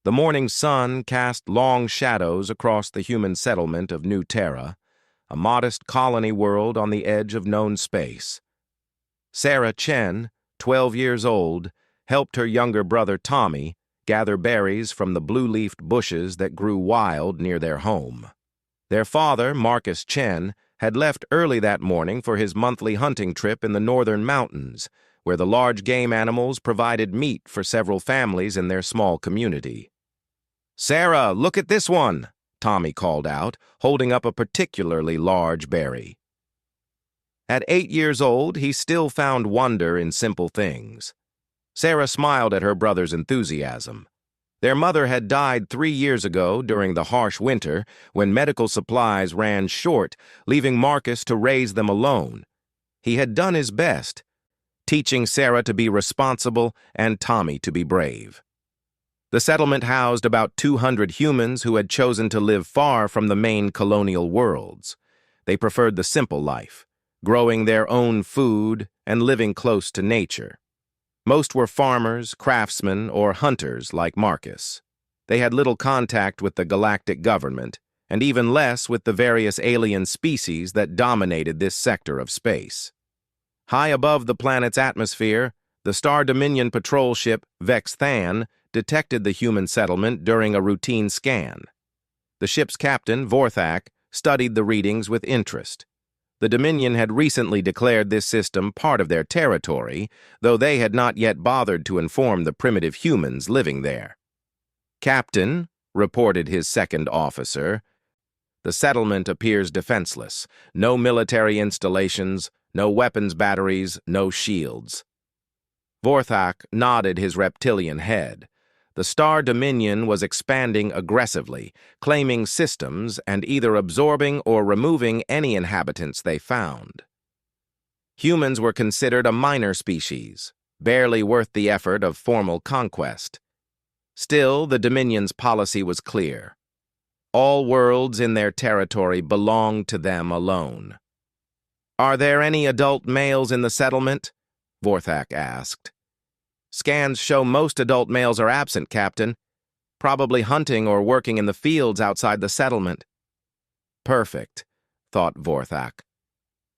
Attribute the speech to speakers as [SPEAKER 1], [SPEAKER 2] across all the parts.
[SPEAKER 1] The morning sun cast long shadows across the human settlement of New Terra, a modest colony world on the edge of known space. Sarah Chen, 12 years old, helped her younger brother Tommy gather berries from the blue-leafed bushes that grew wild near their home. Their father, Marcus Chen, had left early that morning for his monthly hunting trip in the northern mountains, where the large game animals provided meat for several families in their small community. "Sarah, look at this one," Tommy called out, holding up a particularly large berry. At 8 years old, he still found wonder in simple things. Sarah smiled at her brother's enthusiasm. Their mother had died 3 years ago during the harsh winter when medical supplies ran short, leaving Marcus to raise them alone. He had done his best, teaching Sarah to be responsible and Tommy to be brave. The settlement housed about 200 humans who had chosen to live far from the main colonial worlds. They preferred the simple life, growing their own food and living close to nature. Most were farmers, craftsmen, or hunters like Marcus. They had little contact with the galactic government, and even less with the various alien species that dominated this sector of space. High above the planet's atmosphere, the Star Dominion patrol ship Vex Than detected the human settlement during a routine scan. The ship's captain, Vorthak, studied the readings with interest. The Dominion had recently declared this system part of their territory, though they had not yet bothered to inform the primitive humans living there. "Captain," reported his second officer, "the settlement appears defenseless. No military installations, no weapons batteries, no shields." Vorthak nodded his reptilian head. The Star Dominion was expanding aggressively, claiming systems and either absorbing or removing any inhabitants they found. Humans were considered a minor species, barely worth the effort of formal conquest. Still, the Dominion's policy was clear. All worlds in their territory belonged to them alone. "Are there any adult males in the settlement?" Vorthak asked. "Scans show most adult males are absent, Captain. Probably hunting or working in the fields outside the settlement." Perfect, thought Vorthak.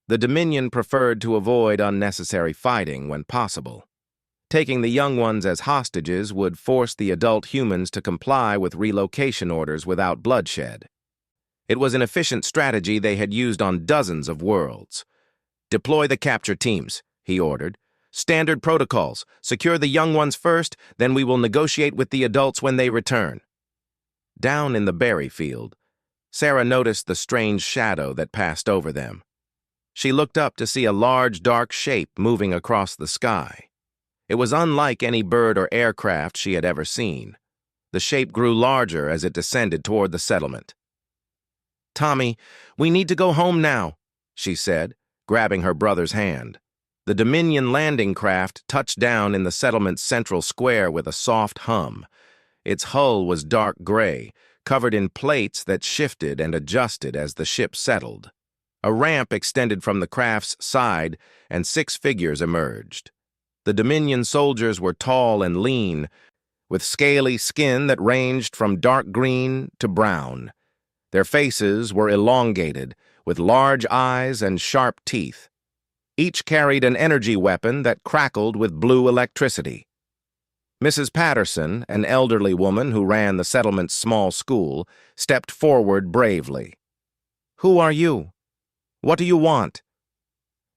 [SPEAKER 1] The Dominion preferred to avoid unnecessary fighting when possible. Taking the young ones as hostages would force the adult humans to comply with relocation orders without bloodshed. It was an efficient strategy they had used on dozens of worlds. "Deploy the capture teams," he ordered. "Standard protocols. Secure the young ones first, then we will negotiate with the adults when they return." Down in the berry field, Sarah noticed the strange shadow that passed over them. She looked up to see a large, dark shape moving across the sky. It was unlike any bird or aircraft she had ever seen. The shape grew larger as it descended toward the settlement. "Tommy, we need to go home now," she said, grabbing her brother's hand. The Dominion landing craft touched down in the settlement's central square with a soft hum. Its hull was dark gray, covered in plates that shifted and adjusted as the ship settled. A ramp extended from the craft's side, and 6 figures emerged. The Dominion soldiers were tall and lean, with scaly skin that ranged from dark green to brown. Their faces were elongated, with large eyes and sharp teeth. Each carried an energy weapon that crackled with blue electricity. Mrs. Patterson, an elderly woman who ran the settlement's small school, stepped forward bravely. "Who are you? What do you want?"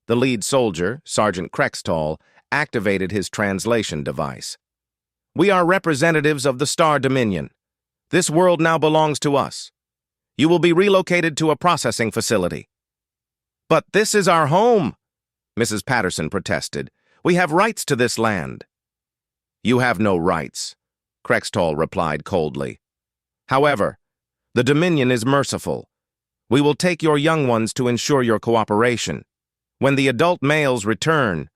[SPEAKER 1] The lead soldier, Sergeant Krextall, activated his translation device. "We are representatives of the Star Dominion. This world now belongs to us. You will be relocated to a processing facility." "But this is our home," Mrs. Patterson protested. "We have rights to this land." "You have no rights," Krextall replied coldly. "However, the Dominion is merciful. We will take your young ones to ensure your cooperation. When the adult males return,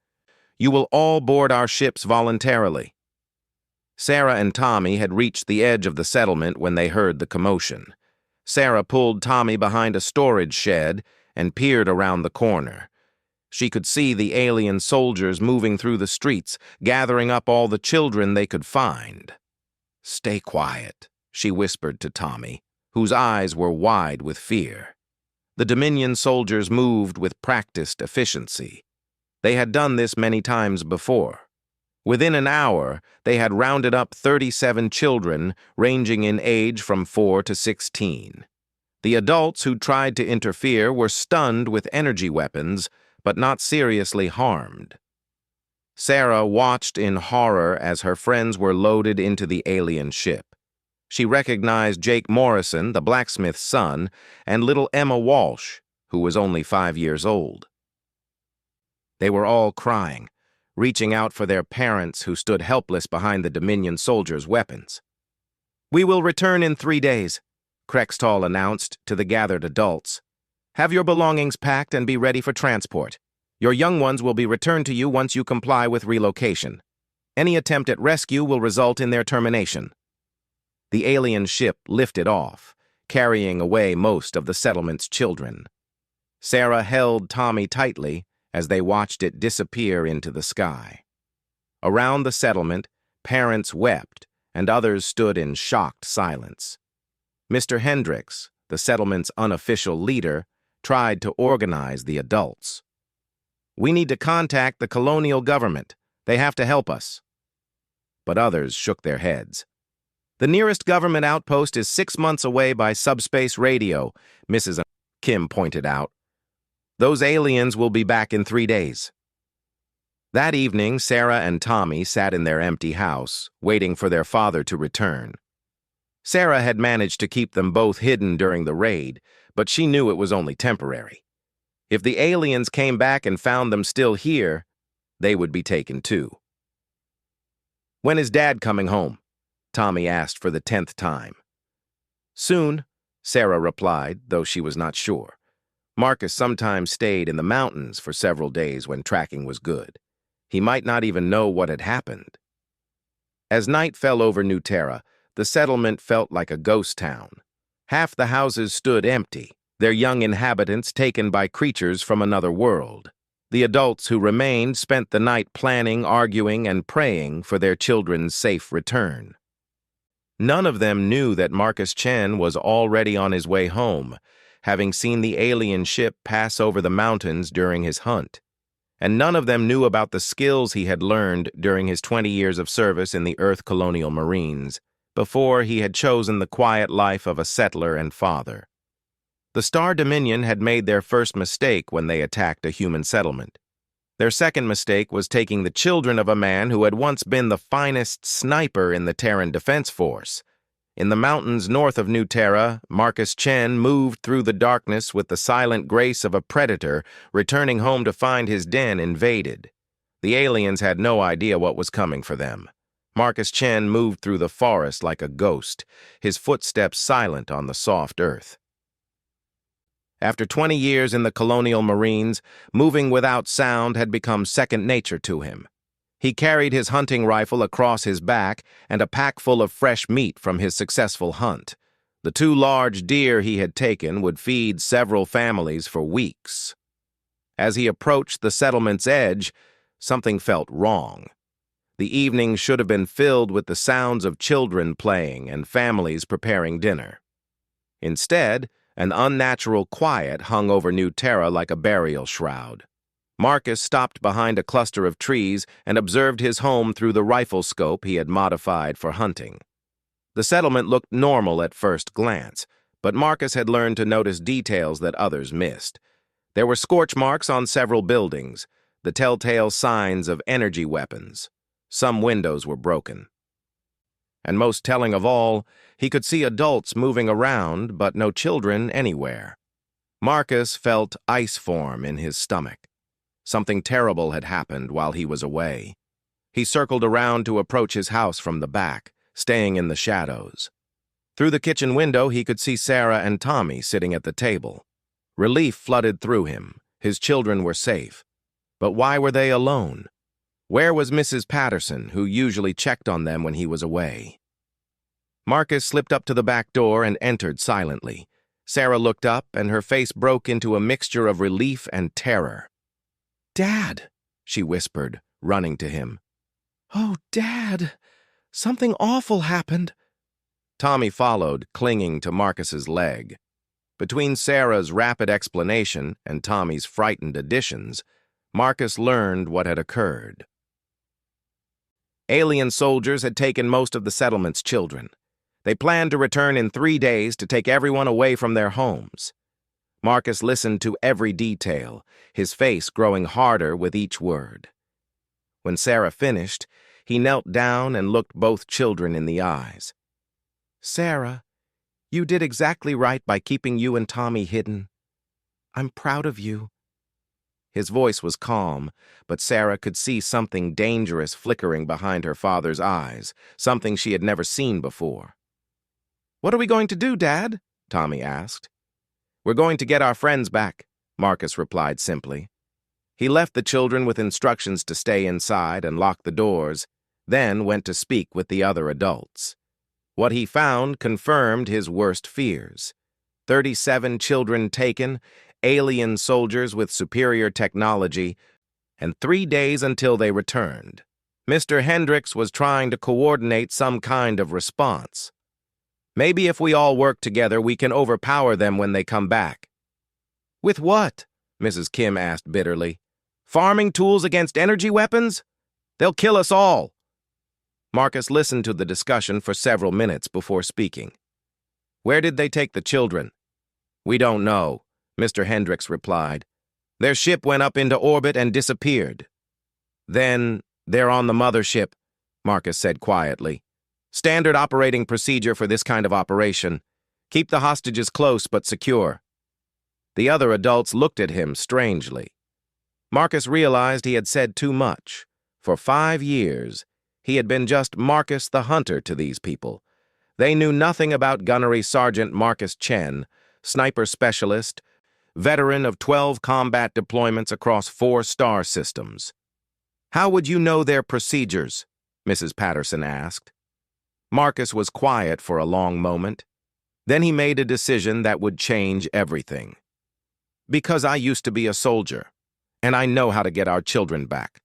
[SPEAKER 1] you will all board our ships voluntarily." Sarah and Tommy had reached the edge of the settlement when they heard the commotion. Sarah pulled Tommy behind a storage shed and peered around the corner. She could see the alien soldiers moving through the streets, gathering up all the children they could find. "Stay quiet," she whispered to Tommy, whose eyes were wide with fear. The Dominion soldiers moved with practiced efficiency. They had done this many times before. Within an hour, they had rounded up 37 children ranging in age from 4 to 16. The adults who tried to interfere were stunned with energy weapons, but not seriously harmed. Sarah watched in horror as her friends were loaded into the alien ship. She recognized Jake Morrison, the blacksmith's son, and little Emma Walsh, who was only 5 years old. They were all crying, reaching out for their parents who stood helpless behind the Dominion soldiers' weapons. "We will return in 3 days," Krextall announced to the gathered adults. "Have your belongings packed and be ready for transport. Your young ones will be returned to you once you comply with relocation. Any attempt at rescue will result in their termination." The alien ship lifted off, carrying away most of the settlement's children. Sarah held Tommy tightly as they watched it disappear into the sky. Around the settlement, parents wept and others stood in shocked silence. Mr. Hendricks, the settlement's unofficial leader, tried to organize the adults. "We need to contact the colonial government. They have to help us." But others shook their heads. "The nearest government outpost is 6 months away by subspace radio," Mrs. Kim pointed out. "Those aliens will be back in 3 days." That evening, Sarah and Tommy sat in their empty house, waiting for their father to return. Sarah had managed to keep them both hidden during the raid, but she knew it was only temporary. If the aliens came back and found them still here, they would be taken too. "When is Dad coming home?" Tommy asked for the 10th time. "Soon," Sarah replied, though she was not sure. Marcus sometimes stayed in the mountains for several days when tracking was good. He might not even know what had happened. As night fell over New Terra, the settlement felt like a ghost town. Half the houses stood empty, their young inhabitants taken by creatures from another world. The adults who remained spent the night planning, arguing, and praying for their children's safe return. None of them knew that Marcus Chen was already on his way home, having seen the alien ship pass over the mountains during his hunt. And none of them knew about the skills he had learned during his 20 years of service in the Earth Colonial Marines, before he had chosen the quiet life of a settler and father. The Star Dominion had made their first mistake when they attacked a human settlement. Their second mistake was taking the children of a man who had once been the finest sniper in the Terran Defense Force. In the mountains north of New Terra, Marcus Chen moved through the darkness with the silent grace of a predator, returning home to find his den invaded. The aliens had no idea what was coming for them. Marcus Chen moved through the forest like a ghost, his footsteps silent on the soft earth. After 20 years in the Colonial Marines, moving without sound had become second nature to him. He carried his hunting rifle across his back and a pack full of fresh meat from his successful hunt. The 2 large deer he had taken would feed several families for weeks. As he approached the settlement's edge, something felt wrong. The evening should have been filled with the sounds of children playing and families preparing dinner. Instead, an unnatural quiet hung over New Terra like a burial shroud. Marcus stopped behind a cluster of trees and observed his home through the rifle scope he had modified for hunting. The settlement looked normal at first glance, but Marcus had learned to notice details that others missed. There were scorch marks on several buildings, the telltale signs of energy weapons. Some windows were broken. And most telling of all, he could see adults moving around, but no children anywhere. Marcus felt ice form in his stomach. Something terrible had happened while he was away. He circled around to approach his house from the back, staying in the shadows. Through the kitchen window, he could see Sarah and Tommy sitting at the table. Relief flooded through him. His children were safe. But why were they alone? Where was Mrs. Patterson, who usually checked on them when he was away? Marcus slipped up to the back door and entered silently. Sarah looked up, and her face broke into a mixture of relief and terror. "Dad," she whispered, running to him. "Oh, Dad, something awful happened. Tommy followed, clinging to Marcus's leg. Between Sarah's rapid explanation and Tommy's frightened additions, Marcus learned what had occurred. Alien soldiers had taken most of the settlement's children. They planned to return in 3 days to take everyone away from their homes. Marcus listened to every detail, his face growing harder with each word. When Sarah finished, he knelt down and looked both children in the eyes. "Sarah, you did exactly right by keeping you and Tommy hidden. I'm proud of you." His voice was calm, but Sarah could see something dangerous flickering behind her father's eyes, something she had never seen before. "What are we going to do, Dad?" Tommy asked. "We're going to get our friends back," Marcus replied simply. He left the children with instructions to stay inside and lock the doors, then went to speak with the other adults. What he found confirmed his worst fears. 37 children taken, alien soldiers with superior technology, and 3 days until they returned. Mr. Hendricks was trying to coordinate some kind of response. "Maybe if we all work together, we can overpower them when they come back." "With what?" Mrs. Kim asked bitterly. "Farming tools against energy weapons? They'll kill us all." Marcus listened to the discussion for several minutes before speaking. "Where did they take the children?" "We don't know," Mr. Hendricks replied. "Their ship went up into orbit and disappeared." "Then they're on the mothership," Marcus said quietly. "Standard operating procedure for this kind of operation. Keep the hostages close but secure." The other adults looked at him strangely. Marcus realized he had said too much. For 5 years, he had been just Marcus the Hunter to these people. They knew nothing about Gunnery Sergeant Marcus Chen, sniper specialist, veteran of 12 combat deployments across 4 star systems. "How would you know their procedures?" Mrs. Patterson asked. Marcus was quiet for a long moment. Then he made a decision that would change everything. "Because I used to be a soldier, and I know how to get our children back."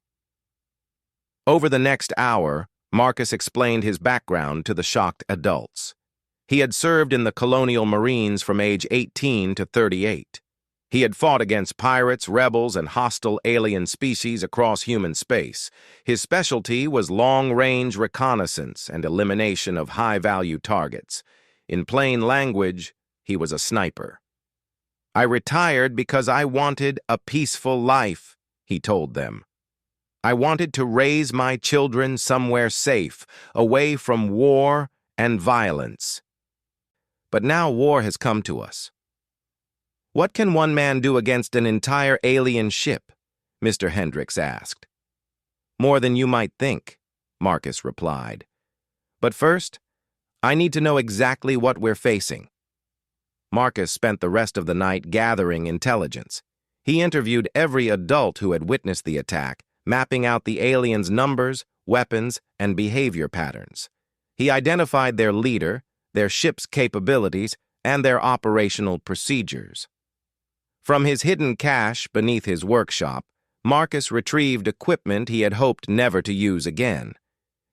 [SPEAKER 1] Over the next hour, Marcus explained his background to the shocked adults. He had served in the Colonial Marines from age 18 to 38. He had fought against pirates, rebels, and hostile alien species across human space. His specialty was long-range reconnaissance and elimination of high-value targets. In plain language, he was a sniper. "I retired because I wanted a peaceful life," he told them. "I wanted to raise my children somewhere safe, away from war and violence. But now war has come to us. What can one man do against an entire alien ship?" Mr. Hendricks asked. "More than you might think," Marcus replied. "But first, I need to know exactly what we're facing." Marcus spent the rest of the night gathering intelligence. He interviewed every adult who had witnessed the attack, mapping out the aliens' numbers, weapons, and behavior patterns. He identified their leader, their ship's capabilities, and their operational procedures. From his hidden cache beneath his workshop, Marcus retrieved equipment he had hoped never to use again.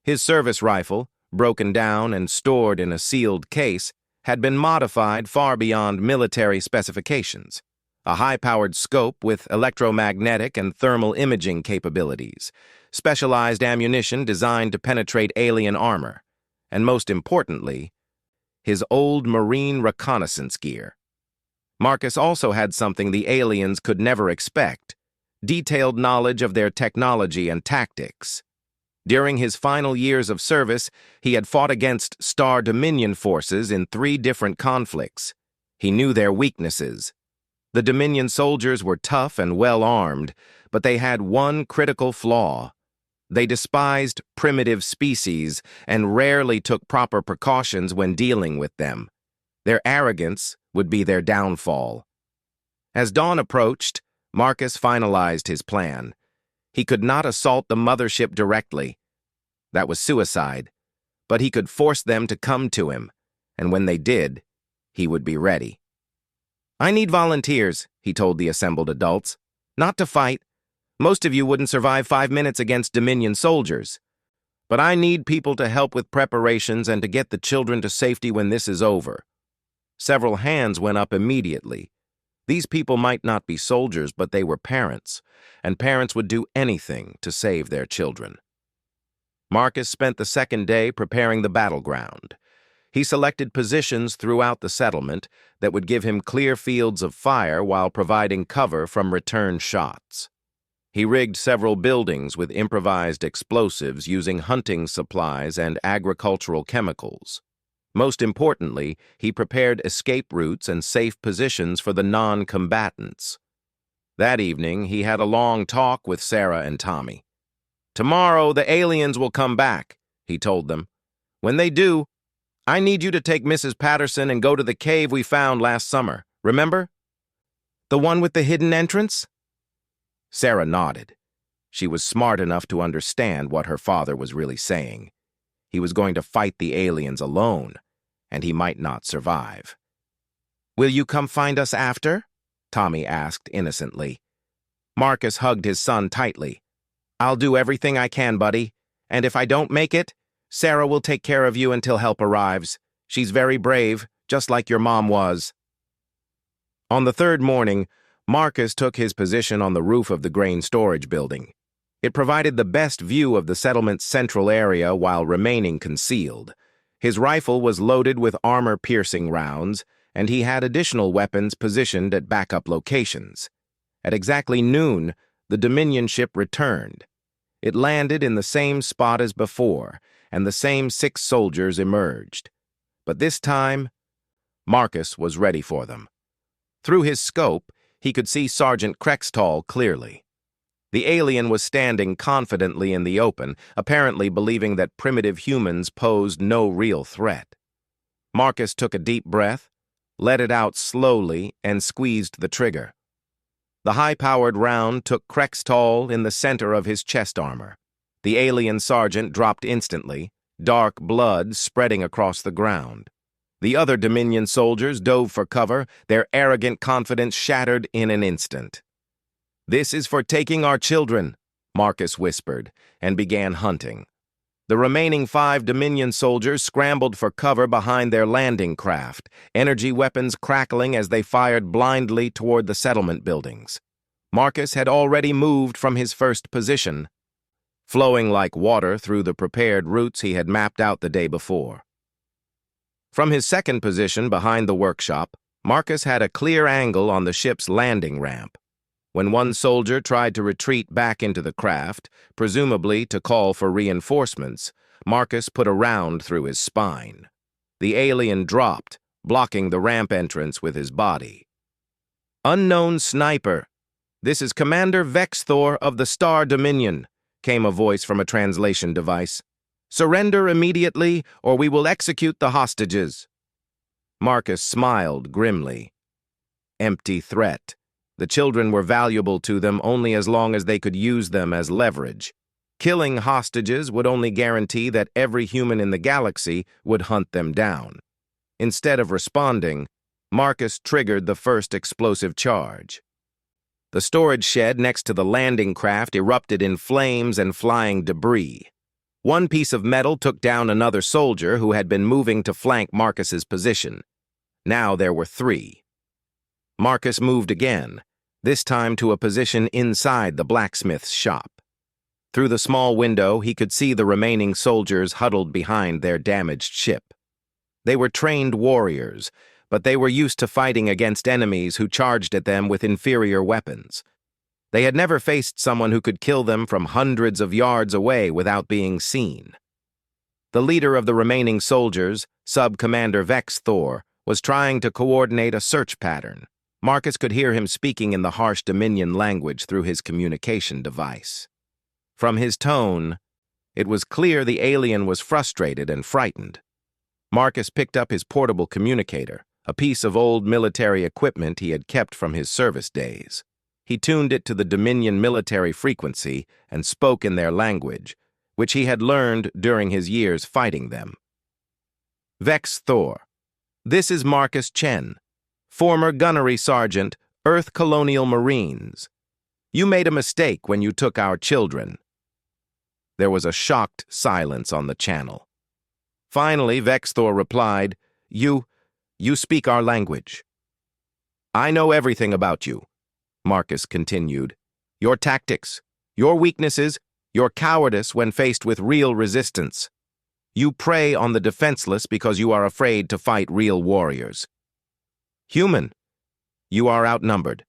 [SPEAKER 1] His service rifle, broken down and stored in a sealed case, had been modified far beyond military specifications. A high-powered scope with electromagnetic and thermal imaging capabilities, specialized ammunition designed to penetrate alien armor, and most importantly, his old Marine reconnaissance gear. Marcus also had something the aliens could never expect: detailed knowledge of their technology and tactics. During his final years of service, he had fought against Star Dominion forces in 3 different conflicts. He knew their weaknesses. The Dominion soldiers were tough and well-armed, but they had one critical flaw. They despised primitive species and rarely took proper precautions when dealing with them. Their arrogance would be their downfall. As dawn approached, Marcus finalized his plan. He could not assault the mothership directly. That was suicide. But he could force them to come to him, and when they did, he would be ready. "I need volunteers," he told the assembled adults. "Not to fight. Most of you wouldn't survive 5 minutes against Dominion soldiers. But I need people to help with preparations and to get the children to safety when this is over." Several hands went up immediately. These people might not be soldiers, but they were parents, and parents would do anything to save their children. Marcus spent the second day preparing the battleground. He selected positions throughout the settlement that would give him clear fields of fire while providing cover from return shots. He rigged several buildings with improvised explosives using hunting supplies and agricultural chemicals. Most importantly, he prepared escape routes and safe positions for the non-combatants. That evening, he had a long talk with Sarah and Tommy. "Tomorrow, the aliens will come back," he told them. "When they do, I need you to take Mrs. Patterson and go to the cave we found last summer. Remember? The one with the hidden entrance?" Sarah nodded. She was smart enough to understand what her father was really saying. He was going to fight the aliens alone, and he might not survive. "Will you come find us after?" Tommy asked innocently. Marcus hugged his son tightly. "I'll do everything I can, buddy, and if I don't make it, Sarah will take care of you until help arrives. She's very brave, just like your mom was." On the third morning, Marcus took his position on the roof of the grain storage building. It provided the best view of the settlement's central area while remaining concealed. His rifle was loaded with armor-piercing rounds, and he had additional weapons positioned at backup locations. At exactly noon, the Dominion ship returned. It landed in the same spot as before, and the same 6 soldiers emerged. But this time, Marcus was ready for them. Through his scope, he could see Sergeant Krextall clearly. The alien was standing confidently in the open, apparently believing that primitive humans posed no real threat. Marcus took a deep breath, let it out slowly, and squeezed the trigger. The high-powered round took Krextall in the center of his chest armor. The alien sergeant dropped instantly, dark blood spreading across the ground. The other Dominion soldiers dove for cover, their arrogant confidence shattered in an instant. "This is for taking our children," Marcus whispered, and began hunting. The remaining 5 Dominion soldiers scrambled for cover behind their landing craft, energy weapons crackling as they fired blindly toward the settlement buildings. Marcus had already moved from his first position, flowing like water through the prepared routes he had mapped out the day before. From his second position behind the workshop, Marcus had a clear angle on the ship's landing ramp. When one soldier tried to retreat back into the craft, presumably to call for reinforcements, Marcus put a round through his spine. The alien dropped, blocking the ramp entrance with his body. "Unknown sniper. This is Commander Vexthor of the Star Dominion," came a voice from a translation device. "Surrender immediately, or we will execute the hostages." Marcus smiled grimly. Empty threat. The children were valuable to them only as long as they could use them as leverage. Killing hostages would only guarantee that every human in the galaxy would hunt them down. Instead of responding, Marcus triggered the first explosive charge. The storage shed next to the landing craft erupted in flames and flying debris. One piece of metal took down another soldier who had been moving to flank Marcus's position. Now there were 3. Marcus moved again, this time to a position inside the blacksmith's shop. Through the small window, he could see the remaining soldiers huddled behind their damaged ship. They were trained warriors, but they were used to fighting against enemies who charged at them with inferior weapons. They had never faced someone who could kill them from hundreds of yards away without being seen. The leader of the remaining soldiers, Sub-Commander Vexthor, was trying to coordinate a search pattern. Marcus could hear him speaking in the harsh Dominion language through his communication device. From his tone, it was clear the alien was frustrated and frightened. Marcus picked up his portable communicator, a piece of old military equipment he had kept from his service days. He tuned it to the Dominion military frequency and spoke in their language, which he had learned during his years fighting them. "Vexthor, this is Marcus Chen, former gunnery sergeant, Earth Colonial Marines. You made a mistake when you took our children." There was a shocked silence on the channel. Finally, Vexthor replied, You speak our language. I know everything about you, Marcus continued. Your tactics, your weaknesses, your cowardice when faced with real resistance. You prey on the defenseless because you are afraid to fight real warriors. Human, you are outnumbered.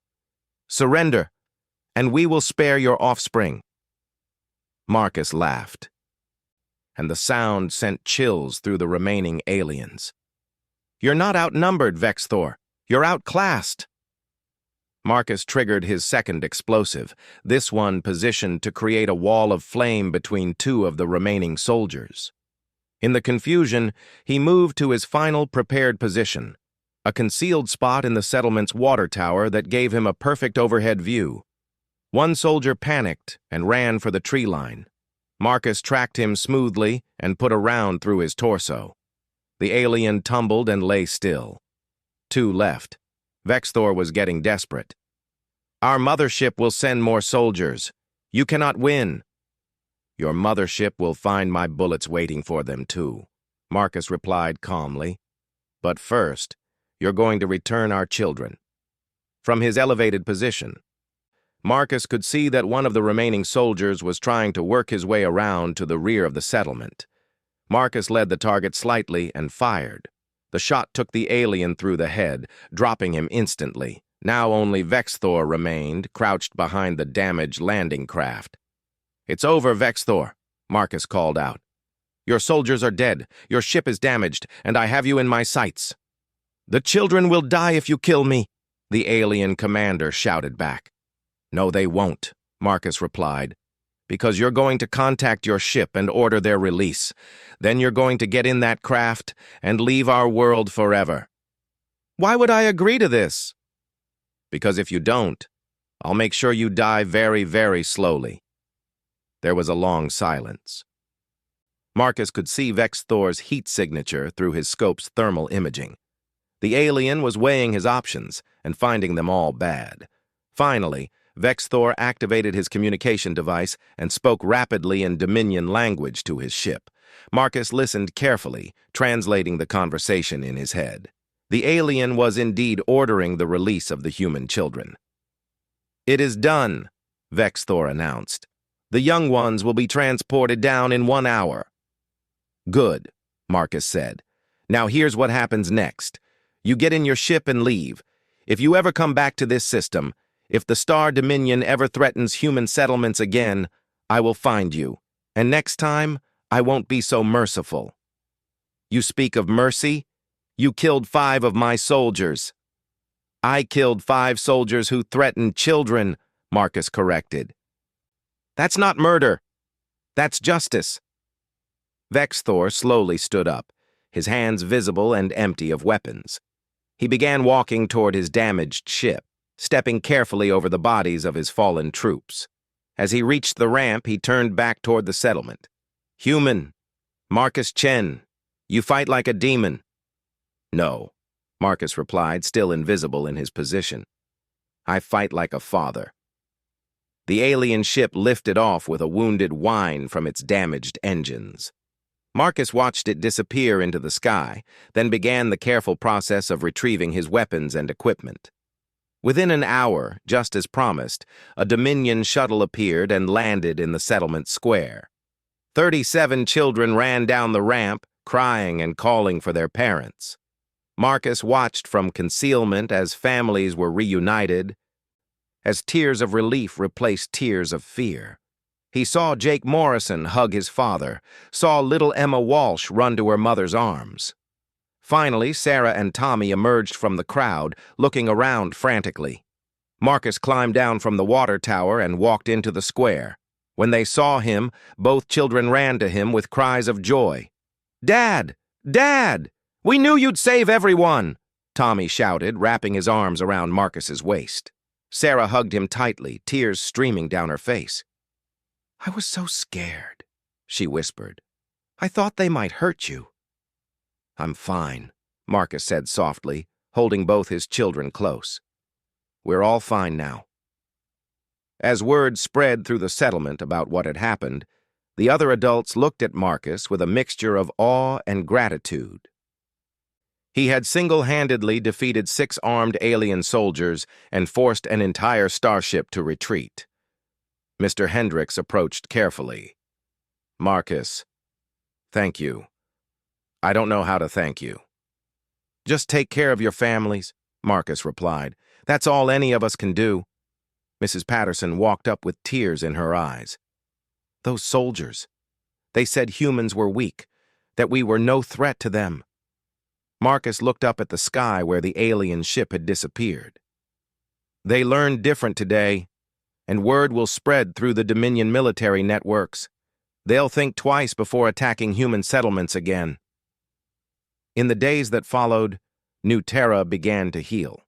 [SPEAKER 1] Surrender, and we will spare your offspring. Marcus laughed, and the sound sent chills through the remaining aliens. You're not outnumbered, Vexthor. You're outclassed. Marcus triggered his second explosive, this one positioned to create a wall of flame between two of the remaining soldiers. In the confusion, he moved to his final prepared position, a concealed spot in the settlement's water tower that gave him a perfect overhead view. One soldier panicked and ran for the tree line. Marcus tracked him smoothly and put a round through his torso. The alien tumbled and lay still. Two left. Vexthor was getting desperate. Our mothership will send more soldiers. You cannot win. Your mothership will find my bullets waiting for them too, Marcus replied calmly. But first, you're going to return our children. From his elevated position, Marcus could see that one of the remaining soldiers was trying to work his way around to the rear of the settlement. Marcus led the target slightly and fired. The shot took the alien through the head, dropping him instantly. Now only Vexthor remained, crouched behind the damaged landing craft. It's over, Vexthor, Marcus called out. Your soldiers are dead, your ship is damaged, and I have you in my sights. The children will die if you kill me, the alien commander shouted back. No, they won't, Marcus replied, because you're going to contact your ship and order their release. Then you're going to get in that craft and leave our world forever. Why would I agree to this? Because if you don't, I'll make sure you die very, very slowly. There was a long silence. Marcus could see Vexthor's heat signature through his scope's thermal imaging. The alien was weighing his options and finding them all bad. Finally, Vexthor activated his communication device and spoke rapidly in Dominion language to his ship. Marcus listened carefully, translating the conversation in his head. The alien was indeed ordering the release of the human children. It is done, Vexthor announced. The young ones will be transported down in 1 hour. Good, Marcus said. Now here's what happens next. You get in your ship and leave. If you ever come back to this system, if the Star Dominion ever threatens human settlements again, I will find you. And next time, I won't be so merciful. You speak of mercy? You killed 5 of my soldiers. I killed 5 soldiers who threatened children, Marcus corrected. That's not murder. That's justice. Vexthor slowly stood up, his hands visible and empty of weapons. He began walking toward his damaged ship, stepping carefully over the bodies of his fallen troops. As he reached the ramp, he turned back toward the settlement. Human, Marcus Chen, you fight like a demon. No, Marcus replied, still invisible in his position. I fight like a father. The alien ship lifted off with a wounded whine from its damaged engines. Marcus watched it disappear into the sky, then began the careful process of retrieving his weapons and equipment. Within an hour, just as promised, a Dominion shuttle appeared and landed in the settlement square. 37 children ran down the ramp, crying and calling for their parents. Marcus watched from concealment as families were reunited, as tears of relief replaced tears of fear. He saw Jake Morrison hug his father, saw little Emma Walsh run to her mother's arms. Finally, Sarah and Tommy emerged from the crowd, looking around frantically. Marcus climbed down from the water tower and walked into the square. When they saw him, both children ran to him with cries of joy. "Dad! Dad! We knew you'd save everyone!" Tommy shouted, wrapping his arms around Marcus's waist. Sarah hugged him tightly, tears streaming down her face. "I was so scared," she whispered. "I thought they might hurt you." "I'm fine," Marcus said softly, holding both his children close. "We're all fine now." As word spread through the settlement about what had happened, The other adults looked at Marcus with a mixture of awe and gratitude. He had single-handedly defeated 6 armed alien soldiers and forced an entire starship to retreat. Mr. Hendricks approached carefully. "Marcus, thank you. I don't know how to thank you." "Just take care of your families," Marcus replied. "That's all any of us can do." Mrs. Patterson walked up with tears in her eyes. "Those soldiers. They said humans were weak, that we were no threat to them." Marcus looked up at the sky where the alien ship had disappeared. "They learned different today, and word will spread through the Dominion military networks. They'll think twice before attacking human settlements again." In the days that followed, New Terra began to heal.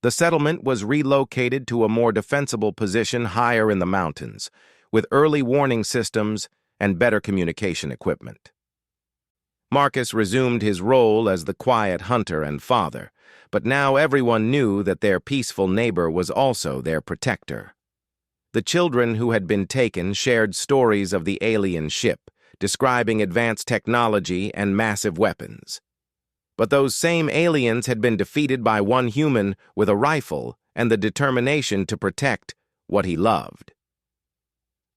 [SPEAKER 1] The settlement was relocated to a more defensible position higher in the mountains, with early warning systems and better communication equipment. Marcus resumed his role as the quiet hunter and father, but now everyone knew that their peaceful neighbor was also their protector. The children who had been taken shared stories of the alien ship, describing advanced technology and massive weapons. But those same aliens had been defeated by one human with a rifle and the determination to protect what he loved.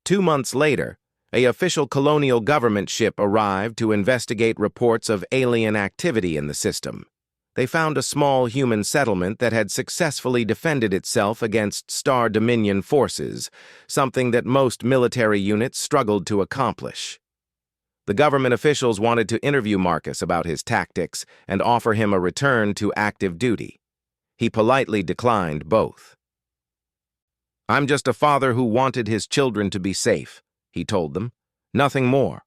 [SPEAKER 1] 2 months later, an official colonial government ship arrived to investigate reports of alien activity in the system. They found a small human settlement that had successfully defended itself against Star Dominion forces, something that most military units struggled to accomplish. The government officials wanted to interview Marcus about his tactics and offer him a return to active duty. He politely declined both. "I'm just a father who wanted his children to be safe," he told them. "Nothing more."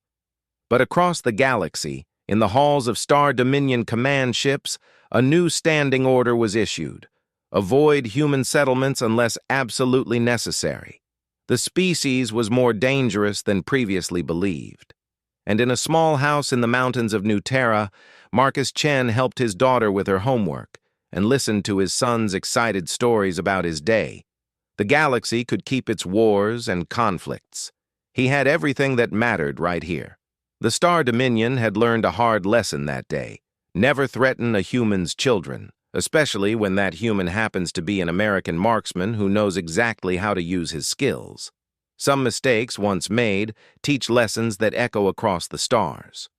[SPEAKER 1] But across the galaxy, in the halls of Star Dominion command ships, a new standing order was issued. Avoid human settlements unless absolutely necessary. The species was more dangerous than previously believed. And in a small house in the mountains of New Terra, Marcus Chen helped his daughter with her homework and listened to his son's excited stories about his day. The galaxy could keep its wars and conflicts. He had everything that mattered right here. The Star Dominion had learned a hard lesson that day. Never threaten a human's children, especially when that human happens to be an American marksman who knows exactly how to use his skills. Some mistakes, once made, teach lessons that echo across the stars.